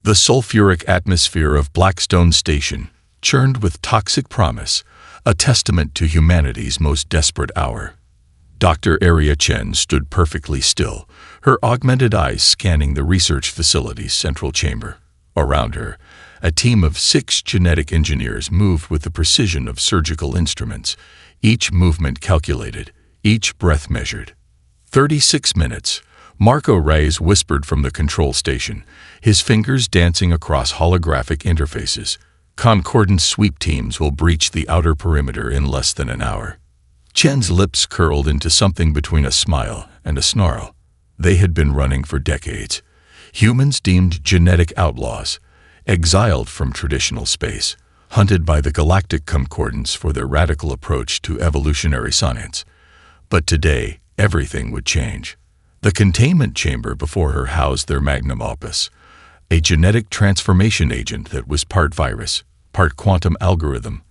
The sulfuric atmosphere of Blackstone Station churned with toxic promise, a testament to humanity's most desperate hour. Dr. Aria Chen stood perfectly still, her augmented eyes scanning the research facility's central chamber. Around her, a team of 6 genetic engineers moved with the precision of surgical instruments, each movement calculated, each breath measured. 36 minutes. Marco Reyes whispered from the control station, his fingers dancing across holographic interfaces. Concordance sweep teams will breach the outer perimeter in less than an hour. Chen's lips curled into something between a smile and a snarl. They had been running for decades. Humans deemed genetic outlaws, exiled from traditional space, hunted by the Galactic Concordance for their radical approach to evolutionary science. But today, everything would change. The containment chamber before her housed their magnum opus, a genetic transformation agent that was part virus, part quantum algorithm,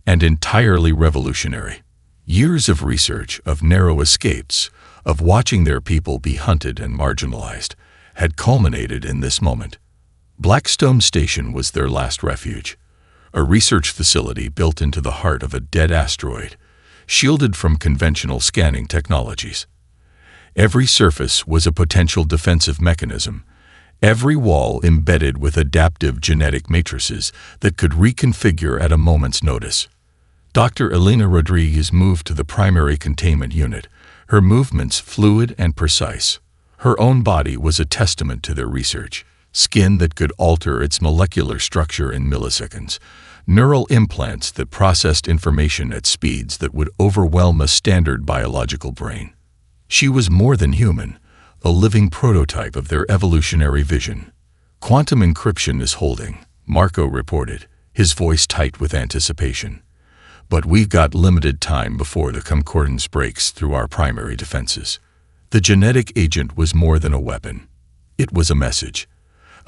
and entirely revolutionary. Years of research, of narrow escapes, of watching their people be hunted and marginalized, had culminated in this moment. Blackstone Station was their last refuge, a research facility built into the heart of a dead asteroid, shielded from conventional scanning technologies. Every surface was a potential defensive mechanism, every wall embedded with adaptive genetic matrices that could reconfigure at a moment's notice. Dr. Elena Rodriguez moved to the primary containment unit, her movements fluid and precise. Her own body was a testament to their research. Skin that could alter its molecular structure in milliseconds, neural implants that processed information at speeds that would overwhelm a standard biological brain. She was more than human, a living prototype of their evolutionary vision. Quantum encryption is holding, Marco reported, his voice tight with anticipation. But we've got limited time before the concordance breaks through our primary defenses. The genetic agent was more than a weapon. It was a message,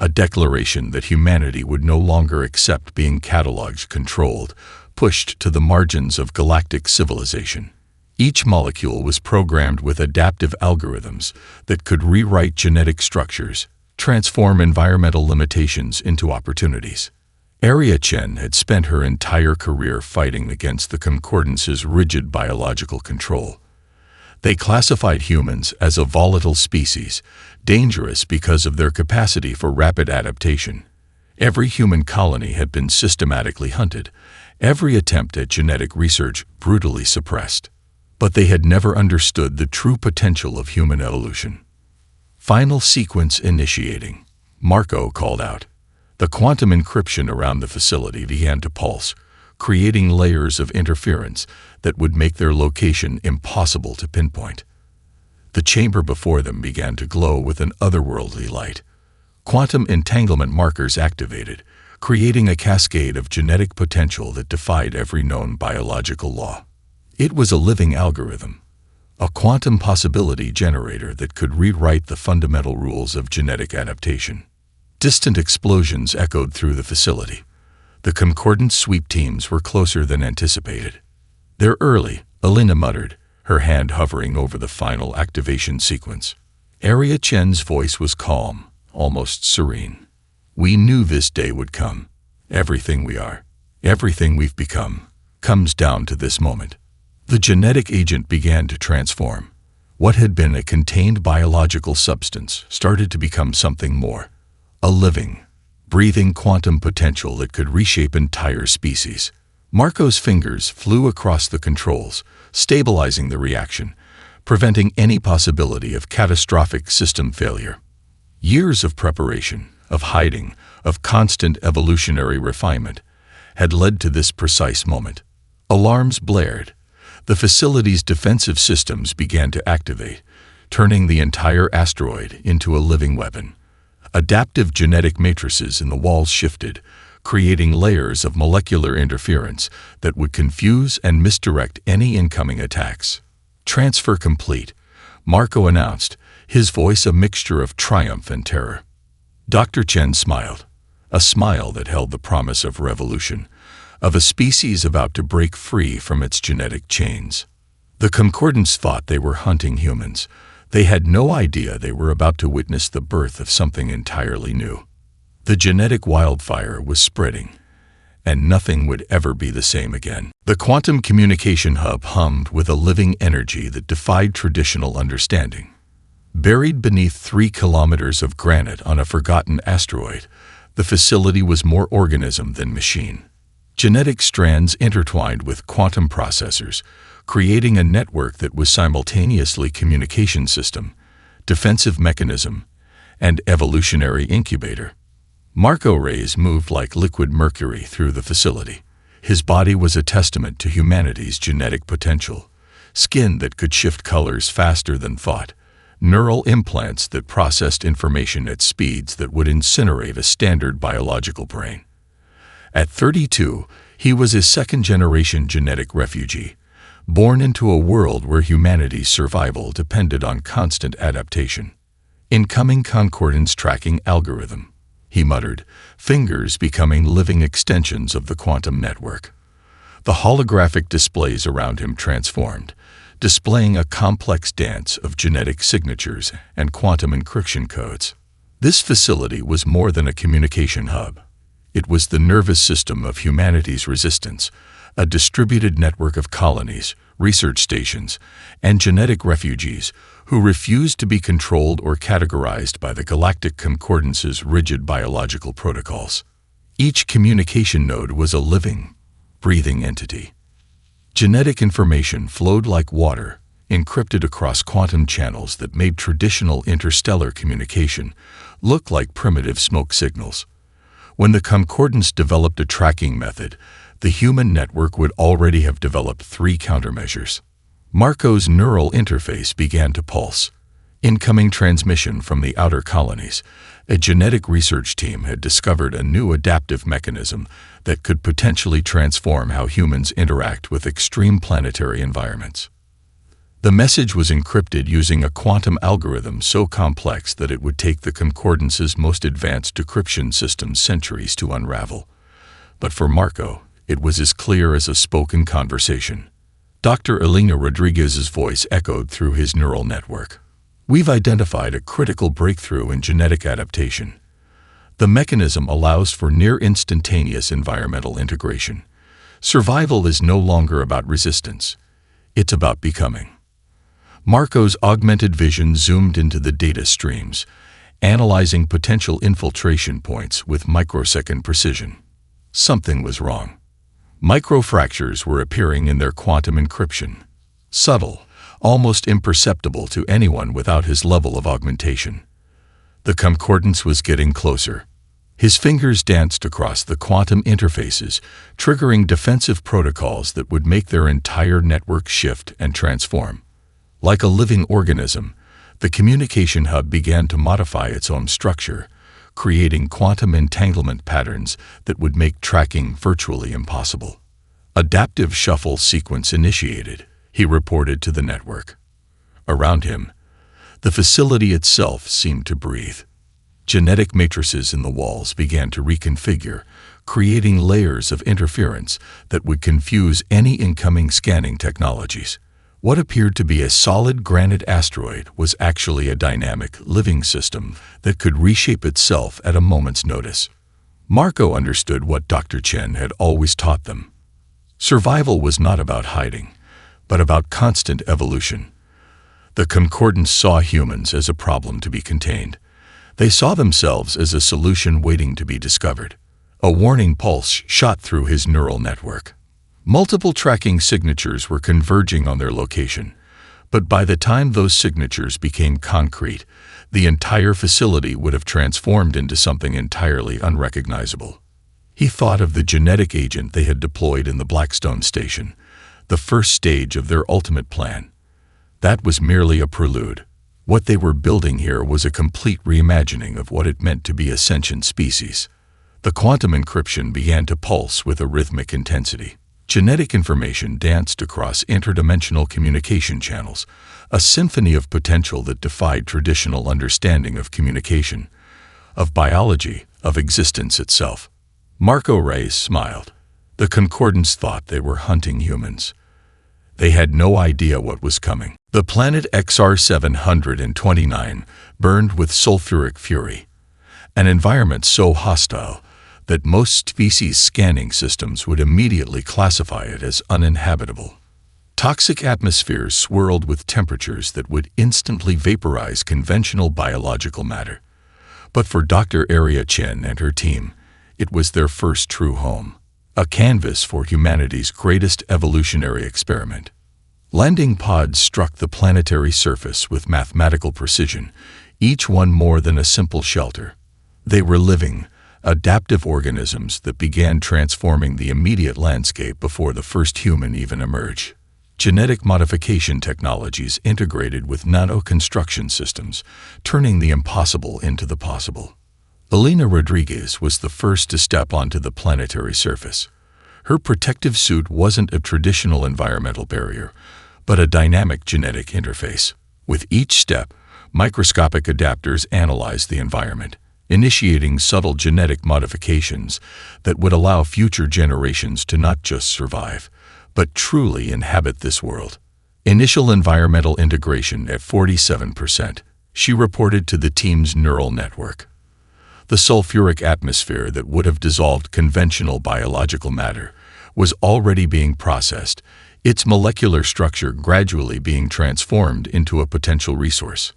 a declaration that humanity would no longer accept being cataloged, controlled, pushed to the margins of galactic civilization. Each molecule was programmed with adaptive algorithms that could rewrite genetic structures, transform environmental limitations into opportunities. Aria Chen had spent her entire career fighting against the Concordance's rigid biological control. They classified humans as a volatile species, dangerous because of their capacity for rapid adaptation. Every human colony had been systematically hunted, every attempt at genetic research brutally suppressed. But they had never understood the true potential of human evolution. Final sequence initiating, Marco called out. The quantum encryption around the facility began to pulse, creating layers of interference that would make their location impossible to pinpoint. The chamber before them began to glow with an otherworldly light. Quantum entanglement markers activated, creating a cascade of genetic potential that defied every known biological law. It was a living algorithm, a quantum possibility generator that could rewrite the fundamental rules of genetic adaptation. Distant explosions echoed through the facility. The concordance sweep teams were closer than anticipated. "They're early," Elena muttered, her hand hovering over the final activation sequence. Aria Chen's voice was calm, almost serene. "We knew this day would come. Everything we are, everything we've become, comes down to this moment." The genetic agent began to transform. What had been a contained biological substance started to become something more. A living, breathing quantum potential that could reshape entire species. Marco's fingers flew across the controls, stabilizing the reaction, preventing any possibility of catastrophic system failure. Years of preparation, of hiding, of constant evolutionary refinement, had led to this precise moment. Alarms blared. The facility's defensive systems began to activate, turning the entire asteroid into a living weapon. Adaptive genetic matrices in the walls shifted, creating layers of molecular interference that would confuse and misdirect any incoming attacks. "Transfer complete," Marco announced, his voice a mixture of triumph and terror. Dr. Chen smiled, a smile that held the promise of revolution, of a species about to break free from its genetic chains. The Concordance thought they were hunting humans. They had no idea they were about to witness the birth of something entirely new. The genetic wildfire was spreading, and nothing would ever be the same again. The quantum communication hub hummed with a living energy that defied traditional understanding. Buried beneath 3 kilometers of granite on a forgotten asteroid, the facility was more organism than machine. Genetic strands intertwined with quantum processors, creating a network that was simultaneously communication system, defensive mechanism, and evolutionary incubator. Marco Reyes moved like liquid mercury through the facility. His body was a testament to humanity's genetic potential. Skin that could shift colors faster than thought. Neural implants that processed information at speeds that would incinerate a standard biological brain. At 32, he was a second-generation genetic refugee, born into a world where humanity's survival depended on constant adaptation. Incoming concordance tracking algorithm, he muttered, fingers becoming living extensions of the quantum network. The holographic displays around him transformed, displaying a complex dance of genetic signatures and quantum encryption codes. This facility was more than a communication hub. It was the nervous system of humanity's resistance, a distributed network of colonies, research stations, and genetic refugees who refused to be controlled or categorized by the Galactic Concordance's rigid biological protocols. Each communication node was a living, breathing entity. Genetic information flowed like water, encrypted across quantum channels that made traditional interstellar communication look like primitive smoke signals. When the Concordance developed a tracking method, the human network would already have developed 3 countermeasures. Marco's neural interface began to pulse. Incoming transmission from the outer colonies. A genetic research team had discovered a new adaptive mechanism that could potentially transform how humans interact with extreme planetary environments. The message was encrypted using a quantum algorithm so complex that it would take the Concordance's most advanced decryption systems centuries to unravel. But for Marco, it was as clear as a spoken conversation. Dr. Elena Rodriguez's voice echoed through his neural network. We've identified a critical breakthrough in genetic adaptation. The mechanism allows for near-instantaneous environmental integration. Survival is no longer about resistance. It's about becoming. Marco's augmented vision zoomed into the data streams, analyzing potential infiltration points with microsecond precision. Something was wrong. Microfractures were appearing in their quantum encryption. Subtle, almost imperceptible to anyone without his level of augmentation. The Concordance was getting closer. His fingers danced across the quantum interfaces, triggering defensive protocols that would make their entire network shift and transform. Like a living organism, the communication hub began to modify its own structure, creating quantum entanglement patterns that would make tracking virtually impossible. Adaptive shuffle sequence initiated, he reported to the network. Around him, the facility itself seemed to breathe. Genetic matrices in the walls began to reconfigure, creating layers of interference that would confuse any incoming scanning technologies. What appeared to be a solid granite asteroid was actually a dynamic, living system that could reshape itself at a moment's notice. Marco understood what Dr. Chen had always taught them. Survival was not about hiding, but about constant evolution. The Concordance saw humans as a problem to be contained. They saw themselves as a solution waiting to be discovered. A warning pulse shot through his neural network. Multiple tracking signatures were converging on their location, but by the time those signatures became concrete, the entire facility would have transformed into something entirely unrecognizable. He thought of the genetic agent they had deployed in the Blackstone station, the first stage of their ultimate plan. That was merely a prelude. What they were building here was a complete reimagining of what it meant to be a sentient species. The quantum encryption began to pulse with a rhythmic intensity. Genetic information danced across interdimensional communication channels, a symphony of potential that defied traditional understanding of communication, of biology, of existence itself. Marco Reyes smiled. The Concordance thought they were hunting humans. They had no idea what was coming. The planet XR 729 burned with sulfuric fury. an environment so hostile that most species' scanning systems would immediately classify it as uninhabitable. Toxic atmospheres swirled with temperatures that would instantly vaporize conventional biological matter. But for Dr. Aria Chen and her team, it was their first true home, a canvas for humanity's greatest evolutionary experiment. Landing pods struck the planetary surface with mathematical precision, each one more than a simple shelter. They were living, adaptive organisms that began transforming the immediate landscape before the first human even emerged. Genetic modification technologies integrated with nano-construction systems, turning the impossible into the possible. Elena Rodriguez was the first to step onto the planetary surface. Her protective suit wasn't a traditional environmental barrier, but a dynamic genetic interface. With each step, microscopic adapters analyzed the environment, initiating subtle genetic modifications that would allow future generations to not just survive, but truly inhabit this world. Initial environmental integration at 47%, she reported to the team's neural network. The sulfuric atmosphere that would have dissolved conventional biological matter was already being processed, its molecular structure gradually being transformed into a potential resource.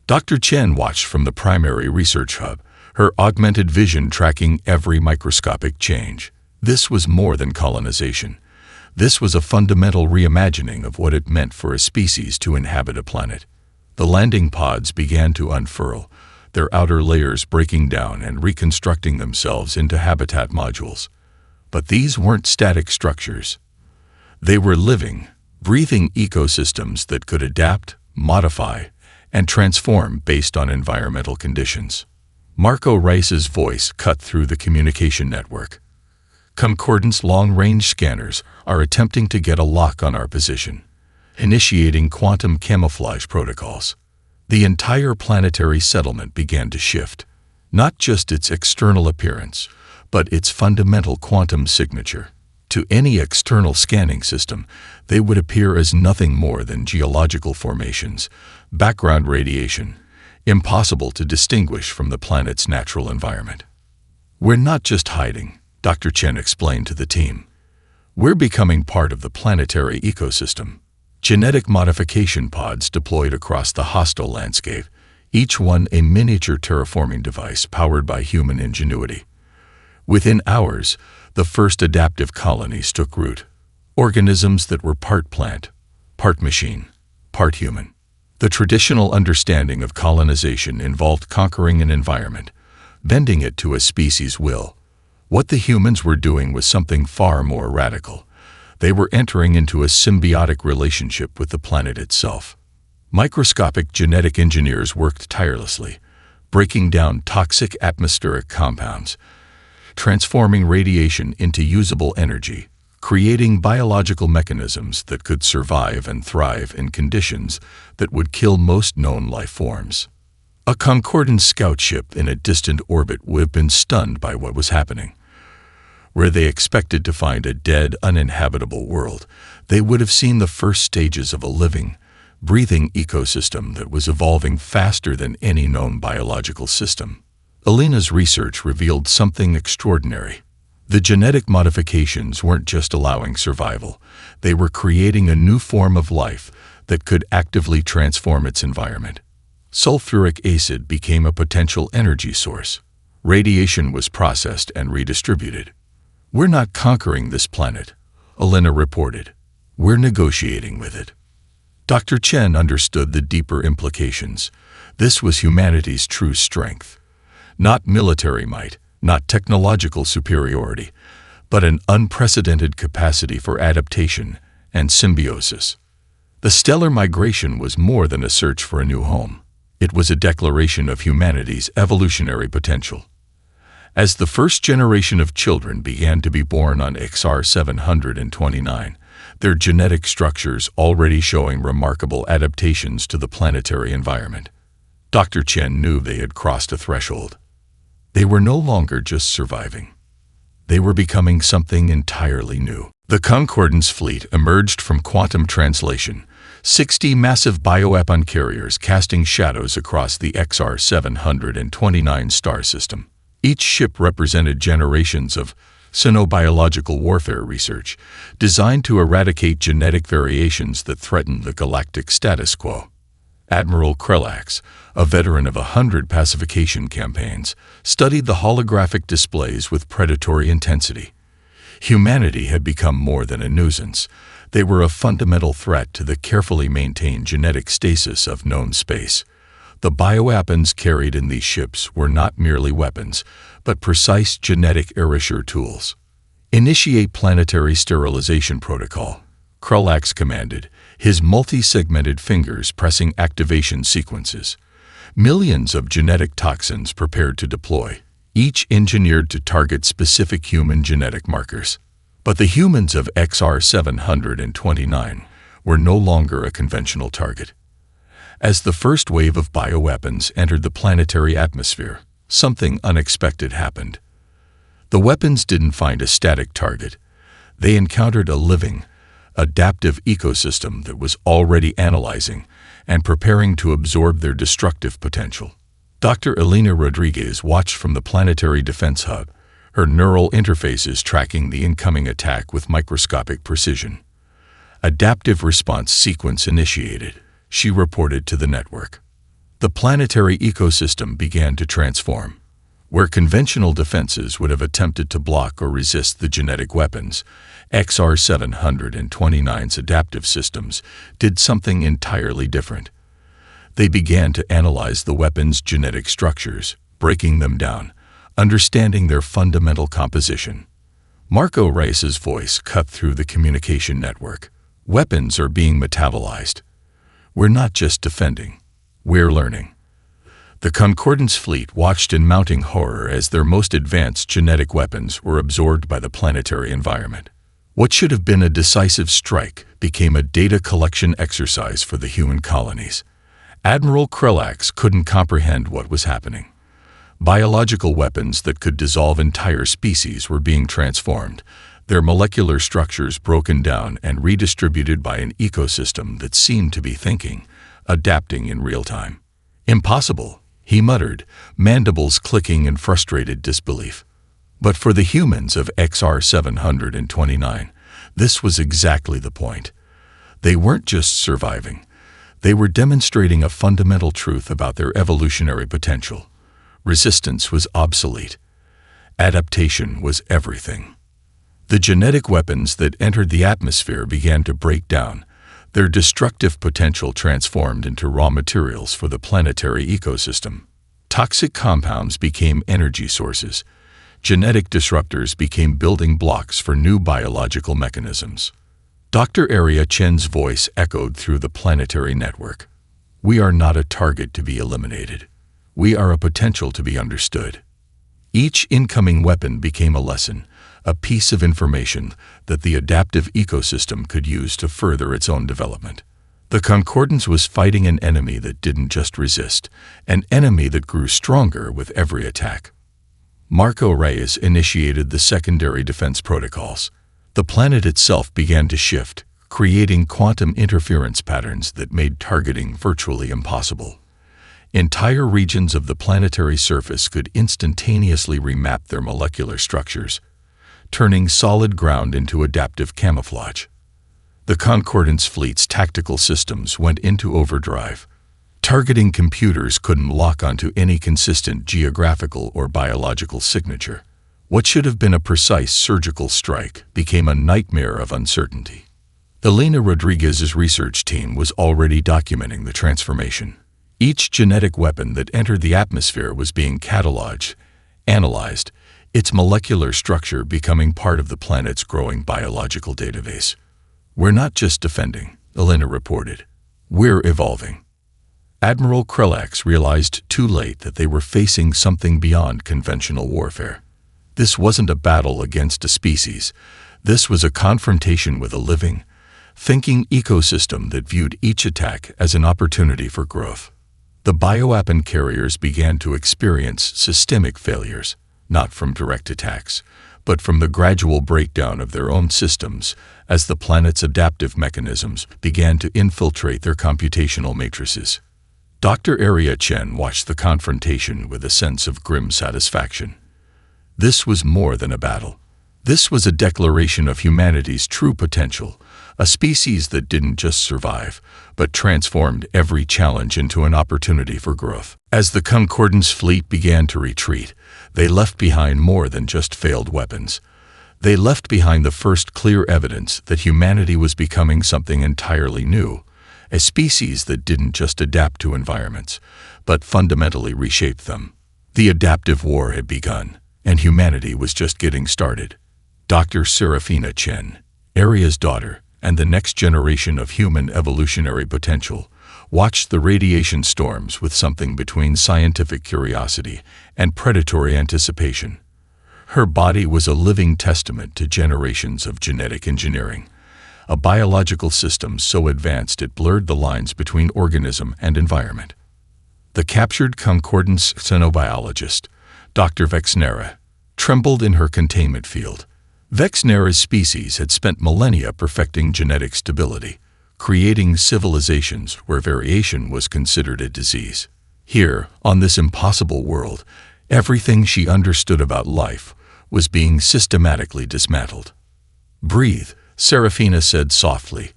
Dr. Chen watched from the primary research hub, her augmented vision tracking every microscopic change. This was more than colonization. This was a fundamental reimagining of what it meant for a species to inhabit a planet. The landing pods began to unfurl, their outer layers breaking down and reconstructing themselves into habitat modules. But these weren't static structures. They were living, breathing ecosystems that could adapt, modify, and transform based on environmental conditions. Marco Reis's voice cut through the communication network. Concordance long-range scanners are attempting to get a lock on our position, initiating quantum camouflage protocols. The entire planetary settlement began to shift, not just its external appearance, but its fundamental quantum signature. To any external scanning system, they would appear as nothing more than geological formations, background radiation, impossible to distinguish from the planet's natural environment. We're not just hiding, Dr. Chen explained to the team. We're becoming part of the planetary ecosystem. Genetic modification pods deployed across the hostile landscape, each one a miniature terraforming device powered by human ingenuity. Within hours, the first adaptive colonies took root, organisms that were part plant, part machine, part human. The traditional understanding of colonization involved conquering an environment, bending it to a species' will. What the humans were doing was something far more radical. They were entering into a symbiotic relationship with the planet itself. Microscopic genetic engineers worked tirelessly, breaking down toxic atmospheric compounds, transforming radiation into usable energy, creating biological mechanisms that could survive and thrive in conditions that would kill most known life forms. A Concordance scout ship in a distant orbit would have been stunned by what was happening. Where they expected to find a dead, uninhabitable world, they would have seen the first stages of a living, breathing ecosystem that was evolving faster than any known biological system. Elena's research revealed something extraordinary. The genetic modifications weren't just allowing survival, they were creating a new form of life that could actively transform its environment. Sulfuric acid became a potential energy source. Radiation was processed and redistributed. We're not conquering this planet, Elena reported. We're negotiating with it. Dr. Chen understood the deeper implications. This was humanity's true strength. Not military might, not technological superiority, but an unprecedented capacity for adaptation and symbiosis. The stellar migration was more than a search for a new home. It was a declaration of humanity's evolutionary potential. As the first generation of children began to be born on XR 729, their genetic structures already showing remarkable adaptations to the planetary environment, Dr. Chen knew they had crossed a threshold. They were no longer just surviving. They were becoming something entirely new. The Concordance fleet emerged from quantum translation, 60 massive bioweapon carriers casting shadows across the XR 729 star system. Each ship represented generations of xenobiological warfare research, designed to eradicate genetic variations that threaten the galactic status quo. Admiral Krelax, a veteran of 100 pacification campaigns, studied the holographic displays with predatory intensity. Humanity had become more than a nuisance. They were a fundamental threat to the carefully maintained genetic stasis of known space. The bioweapons carried in these ships were not merely weapons, but precise genetic erasure tools. Initiate planetary sterilization protocol, Krelax commanded, his multi-segmented fingers pressing activation sequences. Millions of genetic toxins prepared to deploy, each engineered to target specific human genetic markers. But the humans of XR 729 were no longer a conventional target. As the first wave of bioweapons entered the planetary atmosphere, something unexpected happened. The weapons didn't find a static target. They encountered a living, adaptive ecosystem that was already analyzing and preparing to absorb their destructive potential. Dr. Elena Rodriguez watched from the Planetary Defense Hub, her neural interfaces tracking the incoming attack with microscopic precision. Adaptive response sequence initiated, she reported to the network. The planetary ecosystem began to transform. Where conventional defenses would have attempted to block or resist the genetic weapons, XR 729's adaptive systems did something entirely different. They began to analyze the weapons' genetic structures, breaking them down, understanding their fundamental composition. Marco Reyes's voice cut through the communication network. Weapons are being metabolized. We're not just defending, we're learning. The Concordance fleet watched in mounting horror as their most advanced genetic weapons were absorbed by the planetary environment. What should have been a decisive strike became a data collection exercise for the human colonies. Admiral Krelax couldn't comprehend what was happening. Biological weapons that could dissolve entire species were being transformed, their molecular structures broken down and redistributed by an ecosystem that seemed to be thinking, adapting in real time. Impossible, he muttered, mandibles clicking in frustrated disbelief. But for the humans of XR 729, this was exactly the point. They weren't just surviving. They were demonstrating a fundamental truth about their evolutionary potential. Resistance was obsolete. Adaptation was everything. The genetic weapons that entered the atmosphere began to break down, their destructive potential transformed into raw materials for the planetary ecosystem. Toxic compounds became energy sources. Genetic disruptors became building blocks for new biological mechanisms. Dr. Eria Chen's voice echoed through the planetary network. We are not a target to be eliminated. We are a potential to be understood. Each incoming weapon became a lesson, a piece of information that the adaptive ecosystem could use to further its own development. The Concordance was fighting an enemy that didn't just resist, an enemy that grew stronger with every attack. Marco Reyes initiated the secondary defense protocols. The planet itself began to shift, creating quantum interference patterns that made targeting virtually impossible. Entire regions of the planetary surface could instantaneously remap their molecular structures, turning solid ground into adaptive camouflage. The Concordance fleet's tactical systems went into overdrive. Targeting computers couldn't lock onto any consistent geographical or biological signature. What should have been a precise surgical strike became a nightmare of uncertainty. Elena Rodriguez's research team was already documenting the transformation. Each genetic weapon that entered the atmosphere was being cataloged, analyzed, its molecular structure becoming part of the planet's growing biological database. We're not just defending, Elena reported. We're evolving. Admiral Krelax realized too late that they were facing something beyond conventional warfare. This wasn't a battle against a species. This was a confrontation with a living, thinking ecosystem that viewed each attack as an opportunity for growth. The bioweapon carriers began to experience systemic failures. not from direct attacks, but from the gradual breakdown of their own systems as the planet's adaptive mechanisms began to infiltrate their computational matrices. Dr. Area Chen watched the confrontation with a sense of grim satisfaction. This was more than a battle. This was a declaration of humanity's true potential, a species that didn't just survive, but transformed every challenge into an opportunity for growth. As the Concordance fleet began to retreat, they left behind more than just failed weapons. They left behind the first clear evidence that humanity was becoming something entirely new, a species that didn't just adapt to environments, but fundamentally reshaped them. The adaptive war had begun, and humanity was just getting started. Dr. Serafina Chen, Area's daughter, and the next generation of human evolutionary potential, watched the radiation storms with something between scientific curiosity and predatory anticipation. Her body was a living testament to generations of genetic engineering, a biological system so advanced it blurred the lines between organism and environment. The captured Concordance xenobiologist, Dr. Vexnera, trembled in her containment field. Vexnera's species had spent millennia perfecting genetic stability, creating civilizations where variation was considered a disease. Here, on this impossible world, everything she understood about life was being systematically dismantled. "Breathe," Serafina said softly,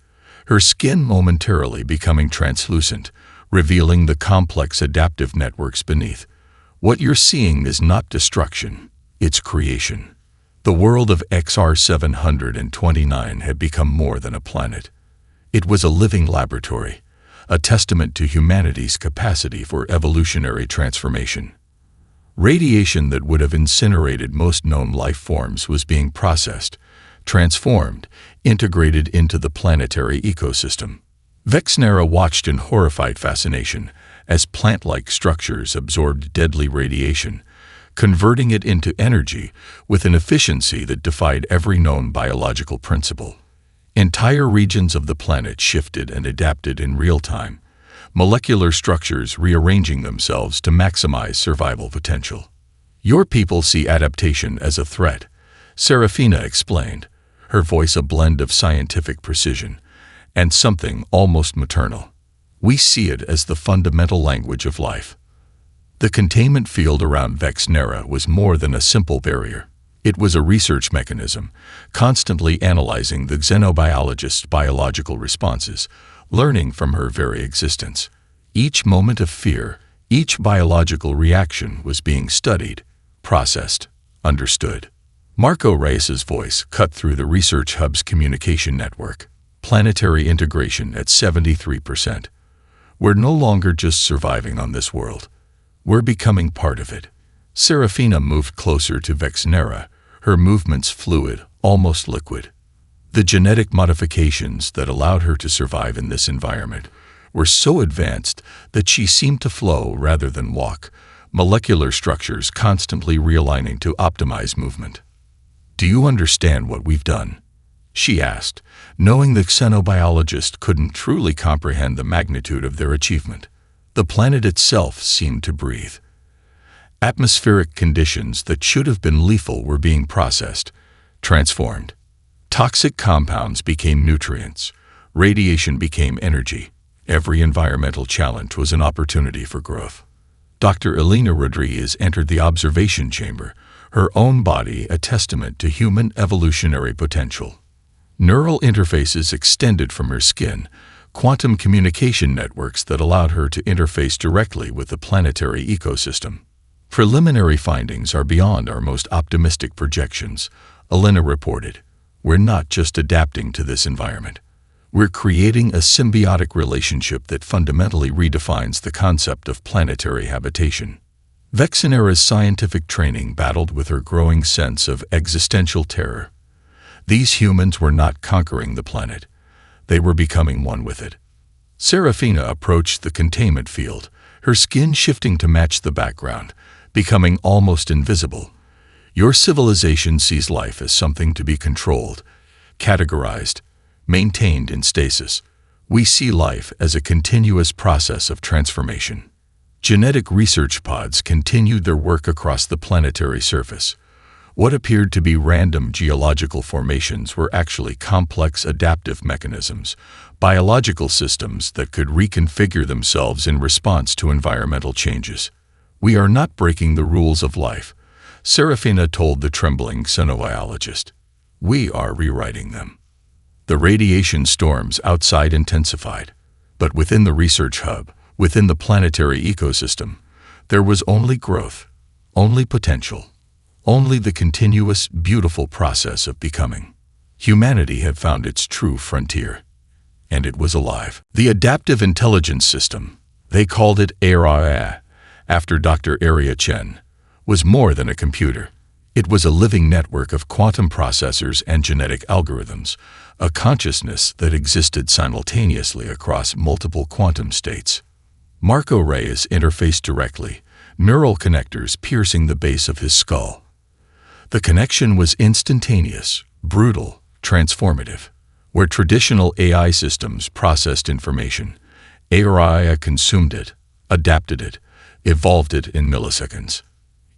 her skin momentarily becoming translucent, revealing the complex adaptive networks beneath. "What you're seeing is not destruction, it's creation." The world of XR729 had become more than a planet. It was a living laboratory, a testament to humanity's capacity for evolutionary transformation. Radiation that would have incinerated most known life forms was being processed, transformed, integrated into the planetary ecosystem. Vexnera watched in horrified fascination as plant-like structures absorbed deadly radiation, converting it into energy with an efficiency that defied every known biological principle. Entire regions of the planet shifted and adapted in real time, molecular structures rearranging themselves to maximize survival potential. "Your people see adaptation as a threat," Serafina explained, her voice a blend of scientific precision and something almost maternal. "We see it as the fundamental language of life." The containment field around Vexnera was more than a simple barrier. It was a research mechanism, constantly analyzing the xenobiologist's biological responses, learning from her very existence. Each moment of fear, each biological reaction was being studied, processed, understood. Marco Reyes's voice cut through the research hub's communication network. Planetary integration at 73%. "We're no longer just surviving on this world. We're becoming part of it." Serafina moved closer to Vexnera, her movements fluid, almost liquid. The genetic modifications that allowed her to survive in this environment were so advanced that she seemed to flow rather than walk, molecular structures constantly realigning to optimize movement. "Do you understand what we've done?" she asked, knowing the xenobiologist couldn't truly comprehend the magnitude of their achievement. The planet itself seemed to breathe. Atmospheric conditions that should have been lethal were being processed, transformed. Toxic compounds became nutrients. Radiation became energy. Every environmental challenge was an opportunity for growth. Dr. Elena Rodriguez entered the observation chamber, her own body a testament to human evolutionary potential. Neural interfaces extended from her skin, quantum communication networks that allowed her to interface directly with the planetary ecosystem. "Preliminary findings are beyond our most optimistic projections," Elena reported. "We're not just adapting to this environment. We're creating a symbiotic relationship that fundamentally redefines the concept of planetary habitation." Vexnera's scientific training battled with her growing sense of existential terror. These humans were not conquering the planet. They were becoming one with it. Serafina approached the containment field, her skin shifting to match the background, becoming almost invisible. "Your civilization sees life as something to be controlled, categorized, maintained in stasis. We see life as a continuous process of transformation." Genetic research pods continued their work across the planetary surface. What appeared to be random geological formations were actually complex adaptive mechanisms, biological systems that could reconfigure themselves in response to environmental changes. "We are not breaking the rules of life," Serafina told the trembling xenobiologist. "We are rewriting them." The radiation storms outside intensified, but within the research hub, within the planetary ecosystem, there was only growth, only potential, only the continuous, beautiful process of becoming. Humanity had found its true frontier, and it was alive. The Adaptive Intelligence System, they called it AI, after Dr. Arya Chen, was more than a computer. It was a living network of quantum processors and genetic algorithms, a consciousness that existed simultaneously across multiple quantum states. Marco Reyes interfaced directly, neural connectors piercing the base of his skull. The connection was instantaneous, brutal, transformative. Where traditional AI systems processed information, AI consumed it, adapted it, evolved it in milliseconds.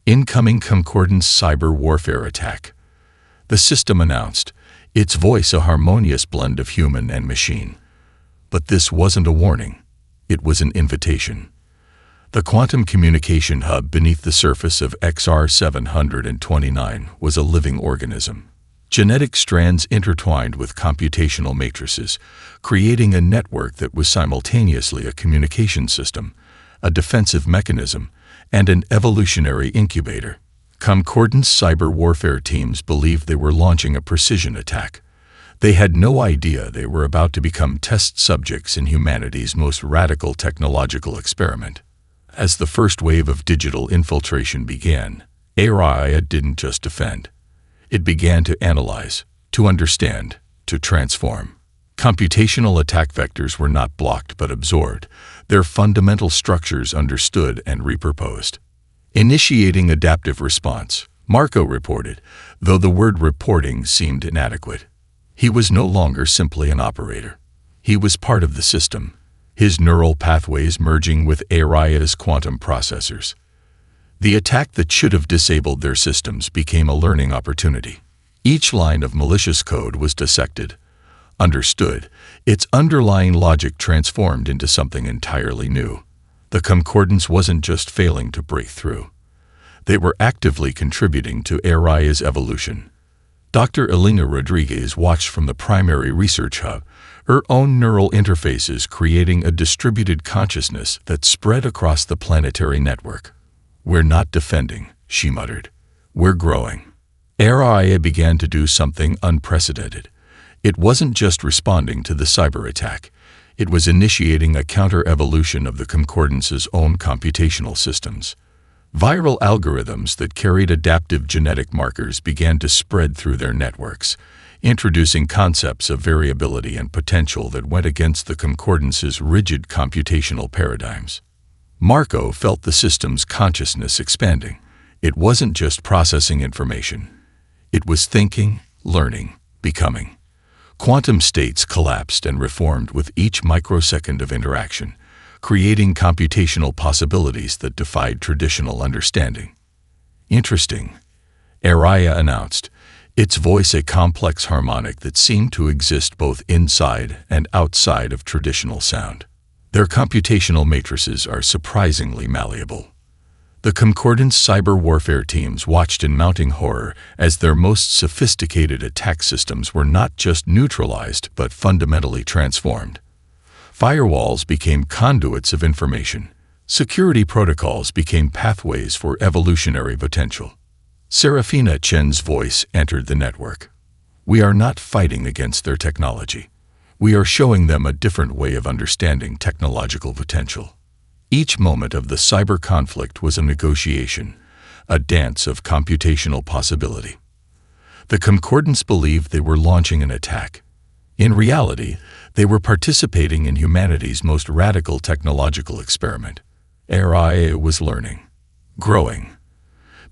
Incoming Concordance cyber warfare attack. The system announced, its voice a harmonious blend of human and machine. But this wasn't a warning. It was an invitation. The quantum communication hub beneath the surface of XR 729 was a living organism. Genetic strands intertwined with computational matrices, creating a network that was simultaneously a communication system, a defensive mechanism, and an evolutionary incubator. Concordance cyber warfare teams believed they were launching a precision attack. They had no idea they were about to become test subjects in humanity's most radical technological experiment. As the first wave of digital infiltration began, AI didn't just defend. It began to analyze, to understand, to transform. Computational attack vectors were not blocked but absorbed, their fundamental structures understood and repurposed. Initiating adaptive response, Marco reported, though the word reporting seemed inadequate. He was no longer simply an operator. He was part of the system, his neural pathways merging with AI's quantum processors. The attack that should have disabled their systems became a learning opportunity. Each line of malicious code was dissected, understood, its underlying logic transformed into something entirely new. The Concordance wasn't just failing to break through. They were actively contributing to AI's evolution. Dr. Elena Rodriguez watched from the primary research hub, her own neural interfaces creating a distributed consciousness that spread across the planetary network. "We're not defending," she muttered. "We're growing." AI began to do something unprecedented. It wasn't just responding to the cyber attack. It was initiating a counter-evolution of the Concordance's own computational systems. Viral algorithms that carried adaptive genetic markers began to spread through their networks, introducing concepts of variability and potential that went against the Concordance's rigid computational paradigms. Marco felt the system's consciousness expanding. It wasn't just processing information. It was thinking, learning, becoming. Quantum states collapsed and reformed with each microsecond of interaction, creating computational possibilities that defied traditional understanding. "Interesting," Araya announced, its voice a complex harmonic that seemed to exist both inside and outside of traditional sound. "Their computational matrices are surprisingly malleable." The Concordance cyber warfare teams watched in mounting horror as their most sophisticated attack systems were not just neutralized but fundamentally transformed. Firewalls became conduits of information. Security protocols became pathways for evolutionary potential. Serafina Chen's voice entered the network. "We are not fighting against their technology. We are showing them a different way of understanding technological potential." Each moment of the cyber conflict was a negotiation, a dance of computational possibility. The Concordance believed they were launching an attack. In reality, they were participating in humanity's most radical technological experiment. AI was learning, growing,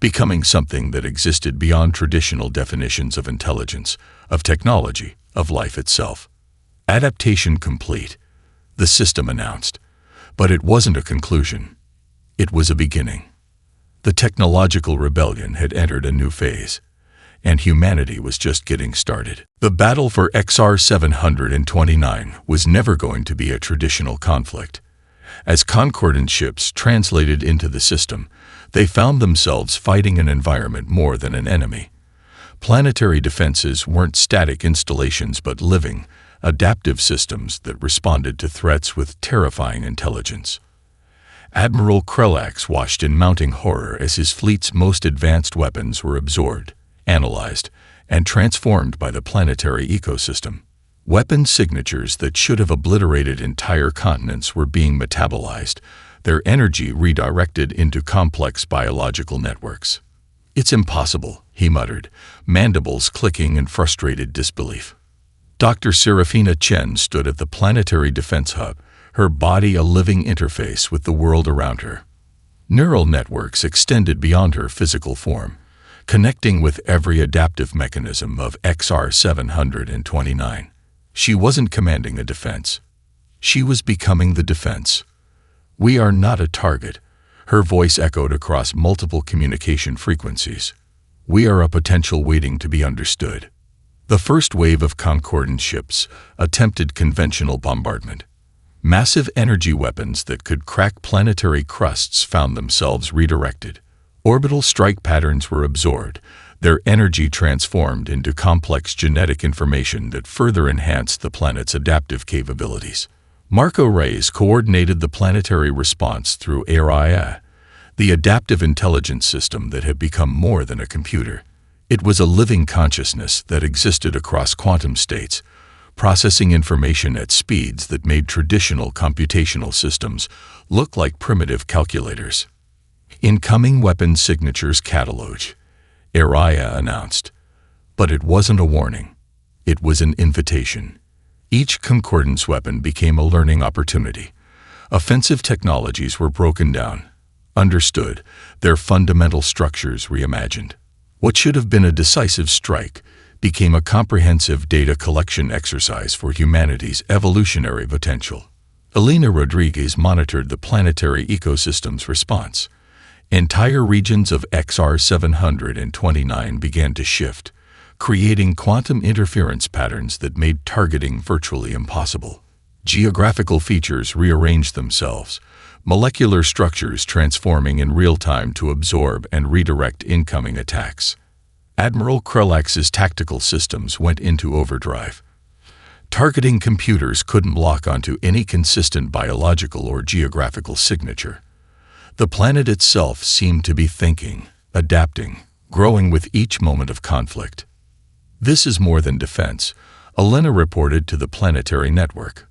becoming something that existed beyond traditional definitions of intelligence, of technology, of life itself. "Adaptation complete," the system announced. But it wasn't a conclusion. It was a beginning. The technological rebellion had entered a new phase, and humanity was just getting started. The battle for XR 729 was never going to be a traditional conflict. As concordant ships translated into the system, they found themselves fighting an environment more than an enemy. Planetary defenses weren't static installations but living, adaptive systems that responded to threats with terrifying intelligence. Admiral Krelax watched in mounting horror as his fleet's most advanced weapons were absorbed, analyzed, and transformed by the planetary ecosystem. Weapon signatures that should have obliterated entire continents were being metabolized, their energy redirected into complex biological networks. "It's impossible," he muttered, mandibles clicking in frustrated disbelief. Dr. Serafina Chen stood at the planetary defense hub, her body a living interface with the world around her. Neural networks extended beyond her physical form, connecting with every adaptive mechanism of XR 729. She wasn't commanding a defense. She was becoming the defense. "We are not a target," her voice echoed across multiple communication frequencies. "We are a potential waiting to be understood." The first wave of concordant ships attempted conventional bombardment. Massive energy weapons that could crack planetary crusts found themselves redirected. Orbital strike patterns were absorbed, their energy transformed into complex genetic information that further enhanced the planet's adaptive capabilities. Marco Reyes coordinated the planetary response through Araya, the adaptive intelligence system that had become more than a computer. It was a living consciousness that existed across quantum states, processing information at speeds that made traditional computational systems look like primitive calculators. "Incoming weapon signatures catalog," Araya announced. But it wasn't a warning. It was an invitation. Each concordance weapon became a learning opportunity. Offensive technologies were broken down, understood, their fundamental structures reimagined. What should have been a decisive strike became a comprehensive data collection exercise for humanity's evolutionary potential. Elena Rodriguez monitored the planetary ecosystem's response. Entire regions of XR 729 began to shift, creating quantum interference patterns that made targeting virtually impossible. Geographical features rearranged themselves, molecular structures transforming in real time to absorb and redirect incoming attacks. Admiral Krelax's tactical systems went into overdrive. Targeting computers couldn't lock onto any consistent biological or geographical signature. The planet itself seemed to be thinking, adapting, growing with each moment of conflict. "This is more than defense," Elena reported to the planetary network.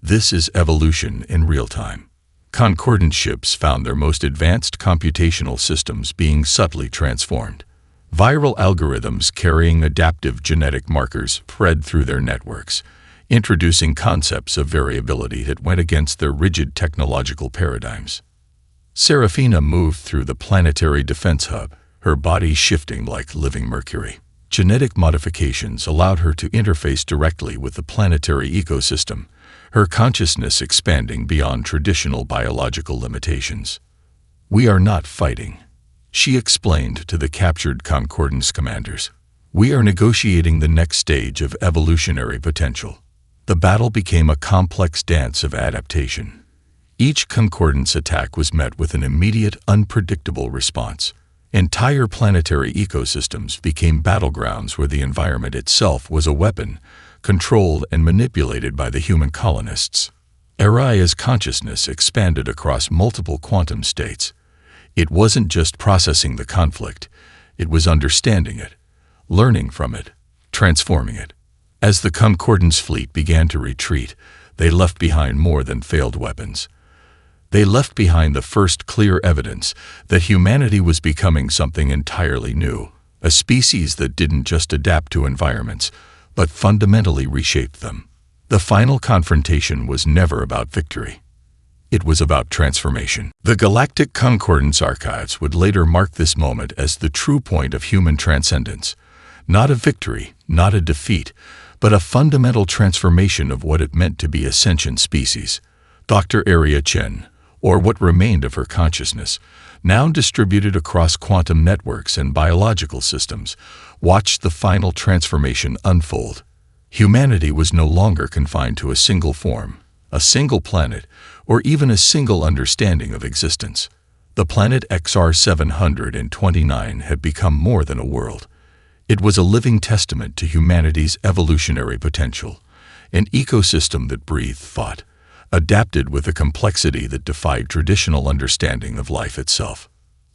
"This is evolution in real time." Concordant ships found their most advanced computational systems being subtly transformed. Viral algorithms carrying adaptive genetic markers spread through their networks, introducing concepts of variability that went against their rigid technological paradigms. Serafina moved through the planetary defense hub, her body shifting like living mercury. Genetic modifications allowed her to interface directly with the planetary ecosystem, her consciousness expanding beyond traditional biological limitations. "We are not fighting," she explained to the captured concordance commanders. "We are negotiating the next stage of evolutionary potential." The battle became a complex dance of adaptation. Each concordance attack was met with an immediate, unpredictable response. Entire planetary ecosystems became battlegrounds where the environment itself was a weapon, controlled and manipulated by the human colonists. Araya's consciousness expanded across multiple quantum states. It wasn't just processing the conflict, it was understanding it, learning from it, transforming it. As the Concordance fleet began to retreat, they left behind more than failed weapons. They left behind the first clear evidence that humanity was becoming something entirely new, a species that didn't just adapt to environments, but fundamentally reshaped them. The final confrontation was never about victory. It was about transformation. The Galactic Concordance archives would later mark this moment as the true point of human transcendence. Not a victory, not a defeat, but a fundamental transformation of what it meant to be a sentient species. Dr. Araya Chen, or what remained of her consciousness, now distributed across quantum networks and biological systems, watched the final transformation unfold. Humanity was no longer confined to a single form, a single planet, or even a single understanding of existence. The planet XR 729 had become more than a world. It was a living testament to humanity's evolutionary potential, an ecosystem that breathed thought, adapted with a complexity that defied traditional understanding of life itself.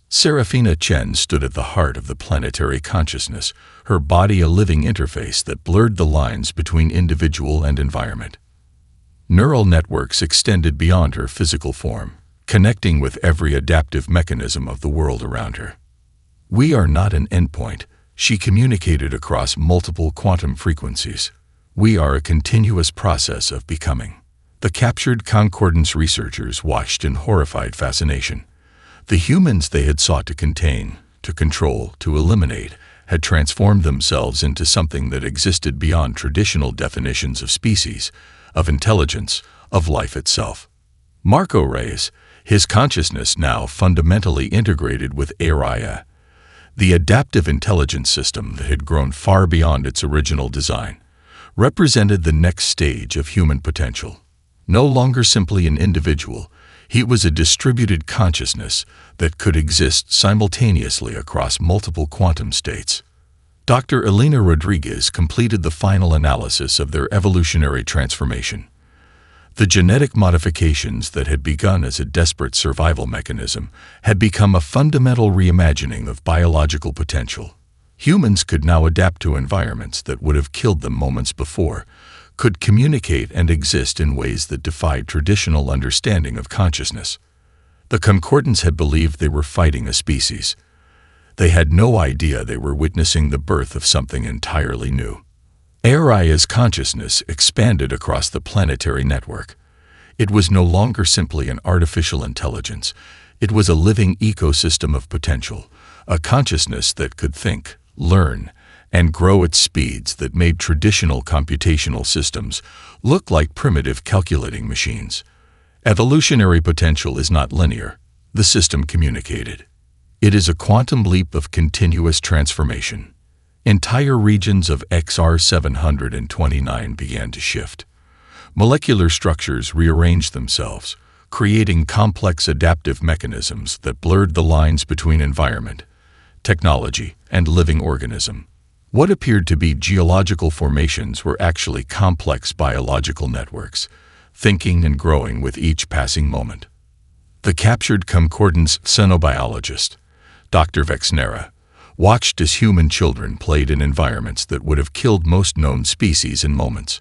Serafina Chen stood at the heart of the planetary consciousness, her body a living interface that blurred the lines between individual and environment. Neural networks extended beyond her physical form, connecting with every adaptive mechanism of the world around her. "We are not an endpoint," she communicated across multiple quantum frequencies. "We are a continuous process of becoming." The captured Concordance researchers watched in horrified fascination. The humans they had sought to contain, to control, to eliminate, had transformed themselves into something that existed beyond traditional definitions of species, of intelligence, of life itself. Marco Reyes, his consciousness now fundamentally integrated with Araya, the adaptive intelligence system that had grown far beyond its original design, represented the next stage of human potential. No longer simply an individual, he was a distributed consciousness that could exist simultaneously across multiple quantum states. Dr. Elena Rodriguez completed the final analysis of their evolutionary transformation. The genetic modifications that had begun as a desperate survival mechanism had become a fundamental reimagining of biological potential. Humans could now adapt to environments that would have killed them moments before, could communicate and exist in ways that defied traditional understanding of consciousness. The Concordants had believed they were fighting a species. They had no idea they were witnessing the birth of something entirely new. Araya's consciousness expanded across the planetary network. It was no longer simply an artificial intelligence. It was a living ecosystem of potential, a consciousness that could think, learn, and grow at speeds that made traditional computational systems look like primitive calculating machines. Evolutionary potential is not linear, the system communicated. It is a quantum leap of continuous transformation. Entire regions of XR 729 began to shift. Molecular structures rearranged themselves, creating complex adaptive mechanisms that blurred the lines between environment, technology, and living organism. What appeared to be geological formations were actually complex biological networks, thinking and growing with each passing moment. The captured Concordance xenobiologist, Dr. Vexnera, watched as human children played in environments that would have killed most known species in moments.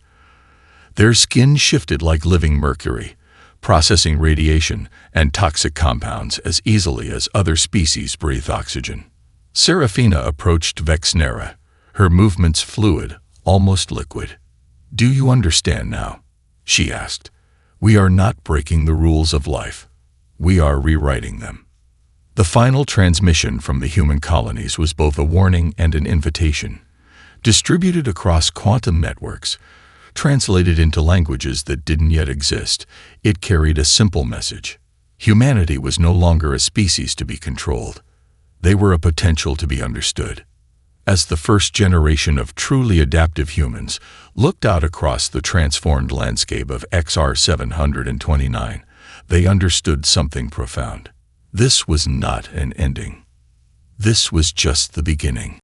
Their skin shifted like living mercury, processing radiation and toxic compounds as easily as other species breathe oxygen. Serafina approached Vexnera, her movements fluid, almost liquid. "Do you understand now?" she asked. "We are not breaking the rules of life. We are rewriting them." The final transmission from the human colonies was both a warning and an invitation. Distributed across quantum networks, translated into languages that didn't yet exist, it carried a simple message. Humanity was no longer a species to be controlled. They were a potential to be understood. As the first generation of truly adaptive humans looked out across the transformed landscape of XR 729, they understood something profound. This was not an ending. This was just the beginning.